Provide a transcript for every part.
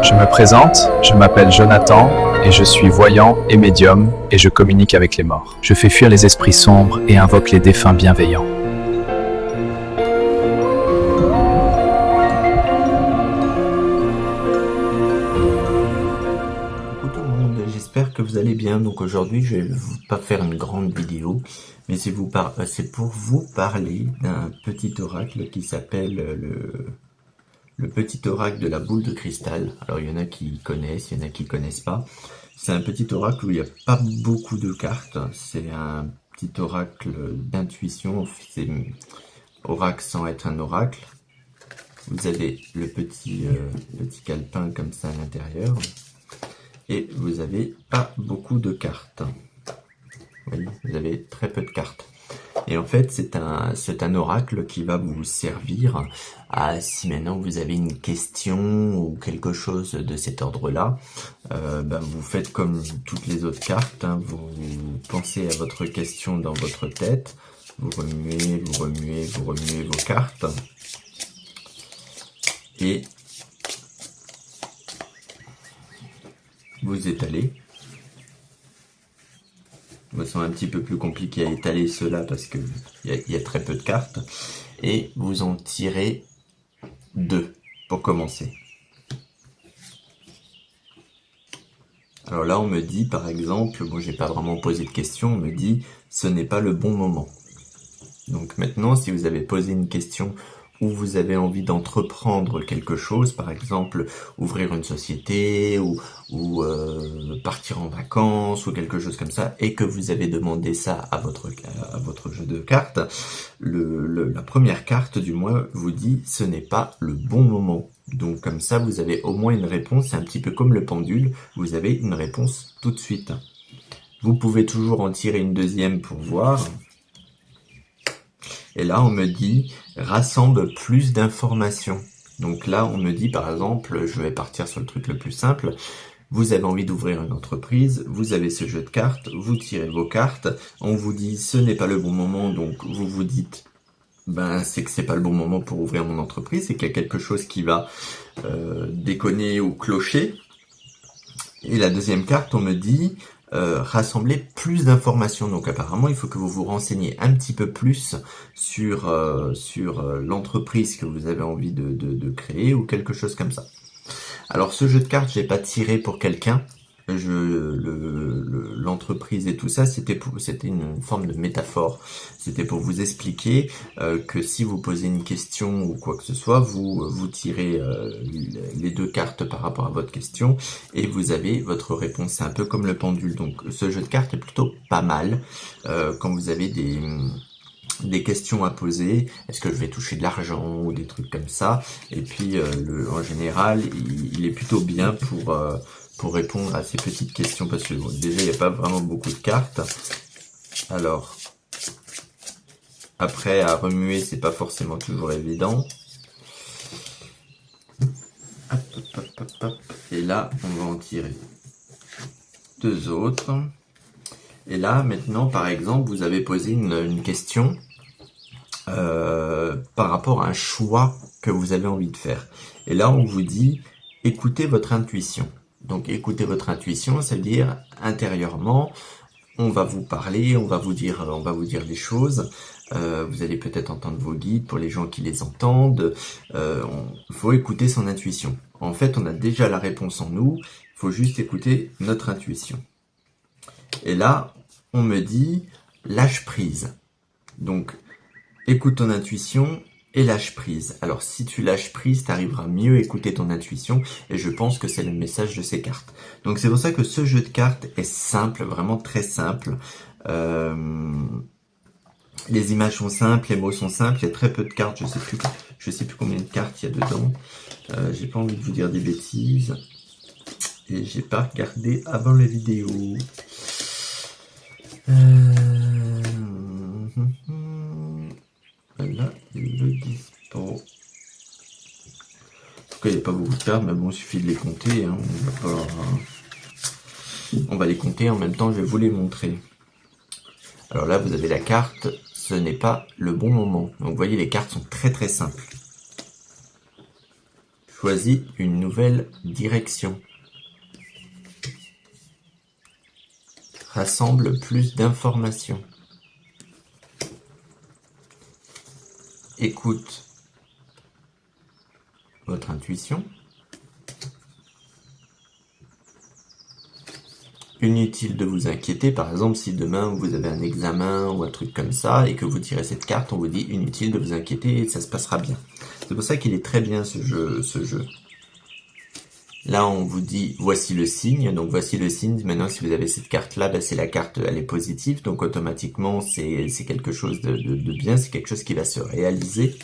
Je me présente, je m'appelle Jonathan et je suis voyant et médium et je communique avec les morts. Je fais fuir les esprits sombres et invoque les défunts bienveillants. Coucou tout le monde, j'espère que vous allez bien. Donc aujourd'hui, je vais pas faire une grande vidéo, mais c'est pour vous parler d'un petit oracle qui s'appelle le petit oracle de la boule de cristal. Alors il y en a qui connaissent, il y en a qui connaissent pas. C'est un petit oracle où il n'y a pas beaucoup de cartes. C'est un petit oracle d'intuition. C'est oracle sans être un oracle. Vous avez le petit calepin comme ça à l'intérieur. Et vous avez pas beaucoup de cartes. Vous voyez, vous avez très peu de cartes. Et en fait, c'est un oracle qui va vous servir à, si maintenant vous avez une question ou quelque chose de cet ordre-là, vous faites comme toutes les autres cartes, hein, vous pensez à votre question dans votre tête, vous remuez vos cartes, et vous étalez. C'est un petit peu plus compliqué à étaler cela parce que il y a très peu de cartes. Et vous en tirez 2 pour commencer. Alors là, on me dit, par exemple, bon, j'ai pas vraiment posé de question, on me dit, ce n'est pas le bon moment. Donc maintenant, si vous avez posé une question où vous avez envie d'entreprendre quelque chose, par exemple ouvrir une société ou partir en vacances ou quelque chose comme ça, et que vous avez demandé ça à votre jeu de cartes, la première carte du moins vous dit ce n'est pas le bon moment. Donc comme ça vous avez au moins une réponse, c'est un petit peu comme le pendule, vous avez une réponse tout de suite. Vous pouvez toujours en tirer une deuxième pour voir. Et là, on me dit, rassemble plus d'informations. Donc là, on me dit, par exemple, je vais partir sur le truc le plus simple. Vous avez envie d'ouvrir une entreprise, vous avez ce jeu de cartes, vous tirez vos cartes, on vous dit, ce n'est pas le bon moment, donc vous vous dites, c'est que c'est pas le bon moment pour ouvrir mon entreprise, c'est qu'il y a quelque chose qui va déconner ou clocher. Et la deuxième carte, on me dit, rassembler plus d'informations. Donc apparemment, il faut que vous vous renseigniez un petit peu plus sur l'entreprise que vous avez envie de créer ou quelque chose comme ça. Alors ce jeu de cartes, j'ai pas tiré pour quelqu'un. L'entreprise et tout ça, c'était une forme de métaphore. C'était pour vous expliquer que si vous posez une question ou quoi que ce soit, vous tirez les 2 cartes par rapport à votre question et vous avez votre réponse. C'est un peu comme le pendule. Donc ce jeu de cartes est plutôt pas mal quand vous avez des questions à poser, est-ce que je vais toucher de l'argent ou des trucs comme ça, et puis en général il est plutôt bien pour répondre à ces petites questions parce que bon, déjà il n'y a pas vraiment beaucoup de cartes. Alors après à remuer c'est pas forcément toujours évident. Hop, hop, hop, hop. Et là on va en tirer 2 autres. Et là maintenant par exemple vous avez posé une question par rapport à un choix que vous avez envie de faire. Et là, on vous dit, écoutez votre intuition. Donc, écoutez votre intuition, ça veut dire intérieurement, on va vous parler, on va vous dire les choses. Vous allez peut-être entendre vos guides pour les gens qui les entendent. Faut écouter son intuition. En fait, on a déjà la réponse en nous. Il faut juste écouter notre intuition. Et là, on me dit, lâche prise. Donc, écoute ton intuition et lâche prise. Alors si tu lâches prise, tu arriveras à mieux écouter ton intuition et je pense que c'est le message de ces cartes. Donc c'est pour ça que ce jeu de cartes est simple, vraiment très simple. Les images sont simples, les mots sont simples, il y a très peu de cartes, je sais plus combien de cartes il y a dedans. J'ai pas envie de vous dire des bêtises et j'ai pas regardé avant la vidéo. Là, ils le disent pas. En tout cas, il n'y a pas beaucoup de cartes, mais bon, il suffit de les compter. Hein. On va les compter en même temps, je vais vous les montrer. Alors là, vous avez la carte, ce n'est pas le bon moment. Donc vous voyez, les cartes sont très très simples. Il Choisis une nouvelle direction. Rassemble plus d'informations. Écoute votre intuition. Inutile de vous inquiéter, par exemple, si demain vous avez un examen ou un truc comme ça et que vous tirez cette carte, on vous dit inutile de vous inquiéter, ça se passera bien. C'est pour ça qu'il est très bien ce jeu. Là, on vous dit voici le signe, donc voici le signe. Maintenant, si vous avez cette carte-là, ben, c'est la carte, elle est positive, donc automatiquement, c'est quelque chose de bien, c'est quelque chose qui va se réaliser.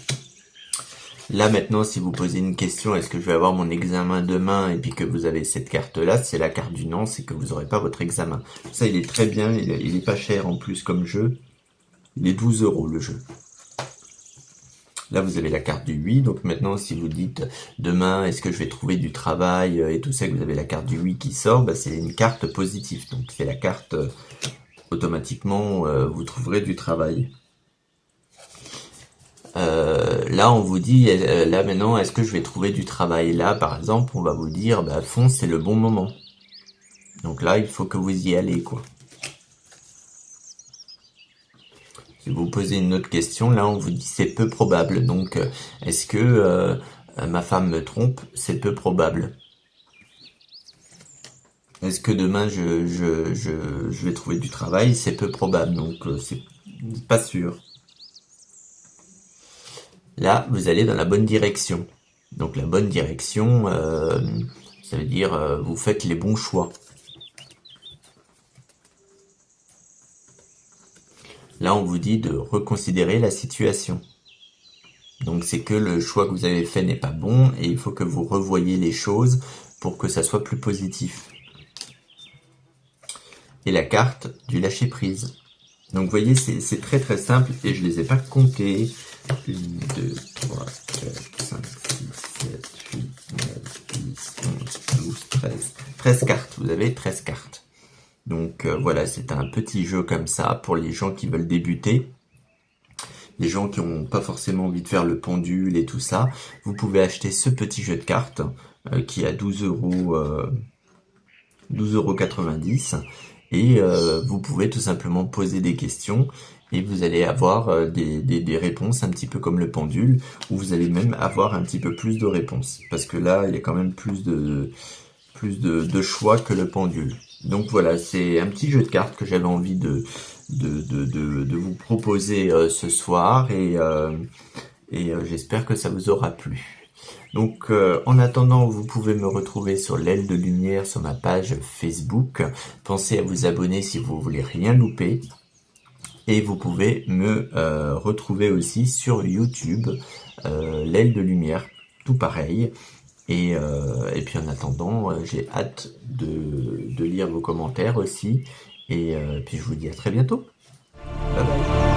Là maintenant, si vous posez une question, est-ce que je vais avoir mon examen demain, et puis que vous avez cette carte-là, c'est la carte du non, c'est que vous n'aurez pas votre examen. Ça, il est très bien, il est pas cher en plus comme jeu. Il est 12 € le jeu. Là, vous avez la carte du oui, donc maintenant, si vous dites demain, est-ce que je vais trouver du travail, et tout ça, que vous avez la carte du oui qui sort, bah, c'est une carte positive. Donc c'est la carte, automatiquement, vous trouverez du travail. Là, on vous dit, là maintenant, est-ce que je vais trouver du travail? Là, par exemple, on va vous dire, bah, fonce, c'est le bon moment. Donc là, il faut que vous y allez, quoi. Si vous posez une autre question, là, on vous dit, c'est peu probable. Donc, est-ce que ma femme me trompe? C'est peu probable. Est-ce que demain, je vais trouver du travail? C'est peu probable. Donc, c'est pas sûr. Là, vous allez dans la bonne direction. Donc la bonne direction, ça veut dire vous faites les bons choix. Là, on vous dit de reconsidérer la situation. Donc c'est que le choix que vous avez fait n'est pas bon et il faut que vous revoyiez les choses pour que ça soit plus positif. Et la carte du lâcher-prise. Donc vous voyez, c'est très très simple et je les ai pas comptés. 1, 2, 3, 4, 5, 6, 7, 8, 9, 10, 11, 12, 13. 13 cartes, vous avez 13 cartes. Donc voilà, c'est un petit jeu comme ça pour les gens qui veulent débuter. Les gens qui n'ont pas forcément envie de faire le pendule et tout ça. Vous pouvez acheter ce petit jeu de cartes qui est à 12,90 € et vous pouvez tout simplement poser des questions et vous allez avoir des réponses un petit peu comme le pendule, où vous allez même avoir un petit peu plus de réponses, parce que là il y a quand même plus de choix que le pendule. Donc voilà, c'est un petit jeu de cartes que j'avais envie de vous proposer ce soir et j'espère que ça vous aura plu. Donc en attendant, vous pouvez me retrouver sur l'Aile de Lumière sur ma page Facebook. Pensez à vous abonner si vous voulez rien louper. Et vous pouvez me retrouver aussi sur YouTube, l'Aile de Lumière, tout pareil. Et puis en attendant, j'ai hâte de lire vos commentaires aussi. Et puis je vous dis à très bientôt. Bye bye.